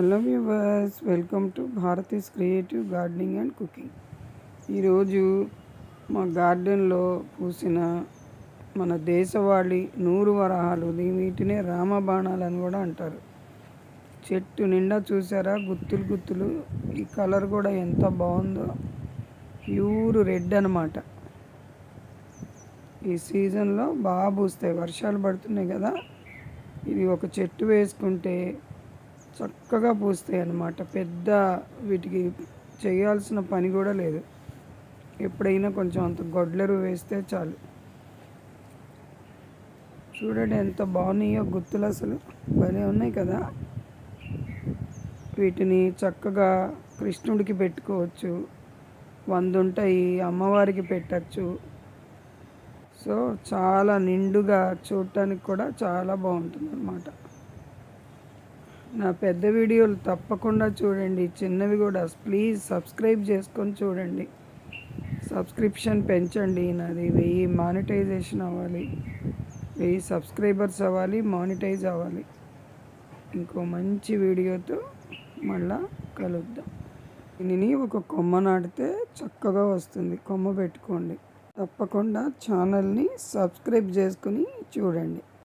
Hello viewers, welcome to Bharati's creative gardening and cooking. ఈరోజు మా గార్డెన్లో పూసిన మన దేశవాళీ నూరు వరహాలు, వీటినే రామబాణాలు అని కూడా అంటారు. చెట్టు నిండా చూసారా గుత్తులు గుత్తులు. ఈ కలర్ కూడా ఎంత బాగుందో, ప్యూర్ రెడ్ అన్నమాట. ఈ సీజన్లో బాగా పూస్తాయి, వర్షాలు పడుతున్నాయి కదా. ఇది ఒక చెట్టు వేసుకుంటే చక్కగా పూస్తాయి అన్నమాట. పెద్ద వీటికి చేయాల్సిన పని కూడా లేదు. ఎప్పుడైనా కొంచెం అంత గొడ్లెరు వేస్తే చాలు. చూడండి ఎంత బాగున్నాయో గుత్తులు, అసలు భలే ఉన్నాయి కదా. వీటిని చక్కగా కృష్ణుడికి పెట్టుకోవచ్చు, 100 ఉంటాయి, అమ్మవారికి పెట్టచ్చు. సో చాలా నిండుగా చూడటానికి కూడా చాలా బాగుంటుంది అన్నమాట. నా పెద్ద వీడియోలు తప్పకుండా చూడండి, చిన్నవి కూడా ప్లీజ్ సబ్స్క్రైబ్ చేసుకొని చూడండి. సబ్స్క్రిప్షన్ పెంచండి. నాది 1000 మానిటైజేషన్ అవ్వాలి, 1000 సబ్స్క్రైబర్స్ అవ్వాలి, మానిటైజ్ అవ్వాలి. ఇంకో మంచి వీడియోతో మళ్ళా కలుద్దాం. దీనిని ఒక కొమ్మ నాటితే చక్కగా వస్తుంది. కొమ్మ పెట్టుకోండి. తప్పకుండా ఛానల్ని సబ్స్క్రైబ్ చేసుకుని చూడండి.